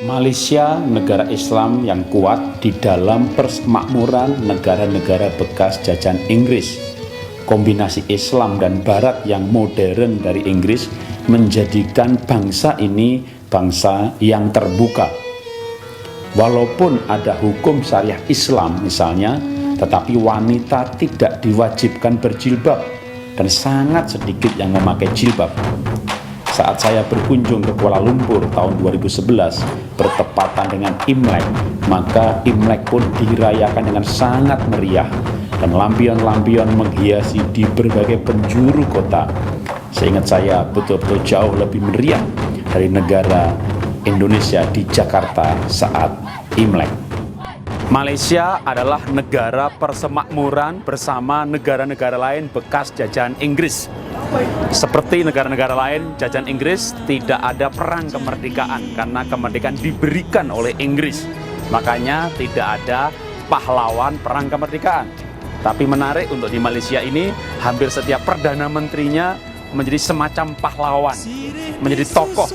Malaysia, negara Islam yang kuat di dalam persemakmuran negara-negara bekas jajahan Inggris. Kombinasi Islam dan Barat yang modern dari Inggris menjadikan bangsa ini bangsa yang terbuka. Walaupun ada hukum syariah Islam misalnya, tetapi wanita tidak diwajibkan berjilbab dan sangat sedikit yang memakai jilbab. Saat saya berkunjung ke Kuala Lumpur tahun 2011 bertepatan dengan Imlek, maka Imlek pun dirayakan dengan sangat meriah dan lampion-lampion menghiasi di berbagai penjuru kota. Seingat saya betul-betul jauh lebih meriah dari negara Indonesia di Jakarta saat Imlek. Malaysia adalah negara persemakmuran bersama negara-negara lain bekas jajahan Inggris. Seperti negara-negara lain, jajahan Inggris tidak ada perang kemerdekaan karena kemerdekaan diberikan oleh Inggris. Makanya tidak ada pahlawan perang kemerdekaan. Tapi menarik untuk di Malaysia ini, hampir setiap perdana menterinya menjadi semacam pahlawan, menjadi tokoh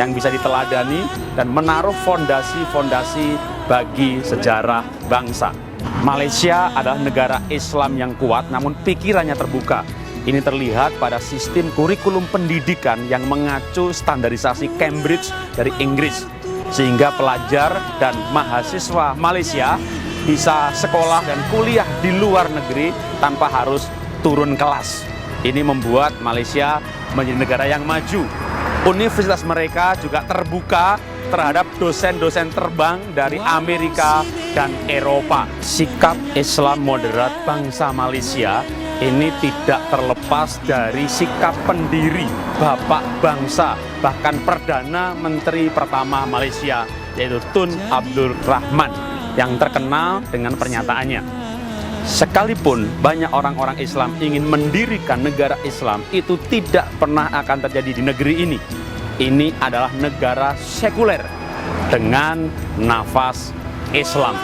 yang bisa diteladani dan menaruh fondasi-fondasi bagi sejarah bangsa. Malaysia adalah negara Islam yang kuat namun pikirannya terbuka. Ini terlihat pada sistem kurikulum pendidikan yang mengacu standarisasi Cambridge dari Inggris. Sehingga pelajar dan mahasiswa Malaysia bisa sekolah dan kuliah di luar negeri tanpa harus turun kelas. Ini membuat Malaysia menjadi negara yang maju. Universitas mereka juga terbuka terhadap dosen-dosen terbang dari Amerika dan Eropa. Sikap Islam moderat bangsa Malaysia ini tidak terlepas dari sikap pendiri Bapak Bangsa, bahkan Perdana Menteri pertama Malaysia, yaitu Tun Abdul Rahman, yang terkenal dengan pernyataannya. Sekalipun banyak orang-orang Islam ingin mendirikan negara Islam, itu tidak pernah akan terjadi di negeri ini. Ini adalah negara sekuler dengan nafas Islam.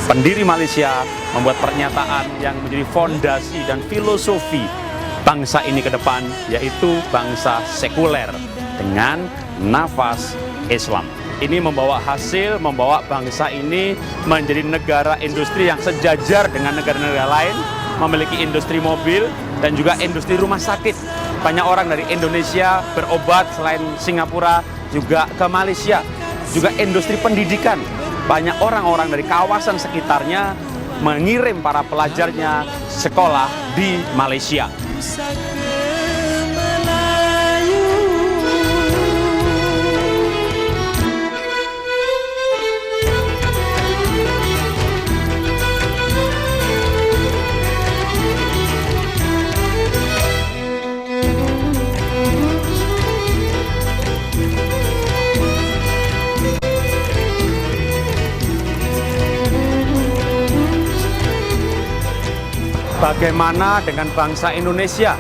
Pendiri Malaysia membuat pernyataan yang menjadi fondasi dan filosofi bangsa ini ke depan, yaitu bangsa sekuler dengan nafas Islam. Ini membawa hasil, membawa bangsa ini menjadi negara industri yang sejajar dengan negara-negara lain, memiliki industri mobil dan juga industri rumah sakit. Banyak orang dari Indonesia berobat selain Singapura juga ke Malaysia. Juga industri pendidikan. Banyak orang-orang dari kawasan sekitarnya mengirim para pelajarnya sekolah di Malaysia. Bagaimana dengan bangsa Indonesia?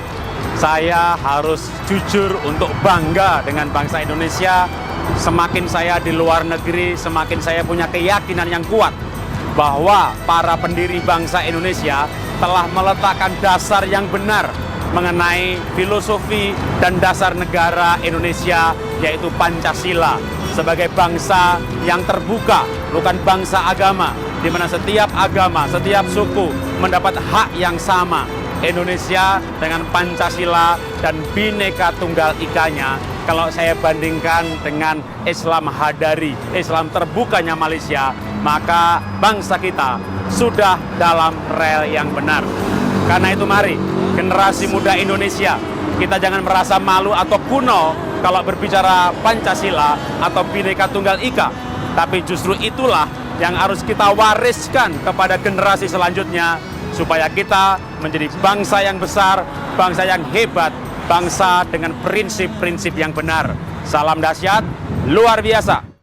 Saya harus jujur untuk bangga dengan bangsa Indonesia. Semakin saya di luar negeri, semakin saya punya keyakinan yang kuat bahwa para pendiri bangsa Indonesia telah meletakkan dasar yang benar mengenai filosofi dan dasar negara Indonesia, yaitu Pancasila, sebagai bangsa yang terbuka, bukan bangsa agama, di mana setiap agama, setiap suku mendapat hak yang sama. Indonesia dengan Pancasila dan Bhinneka Tunggal Ikanya, kalau saya bandingkan dengan Islam Hadari, Islam terbukanya Malaysia, maka bangsa kita sudah dalam rel yang benar. Karena itu mari, generasi muda Indonesia, kita jangan merasa malu atau kuno kalau berbicara Pancasila atau Bhinneka Tunggal Ika. Tapi justru itulah yang harus kita wariskan kepada generasi selanjutnya, supaya kita menjadi bangsa yang besar, bangsa yang hebat, bangsa dengan prinsip-prinsip yang benar. Salam dahsyat, luar biasa.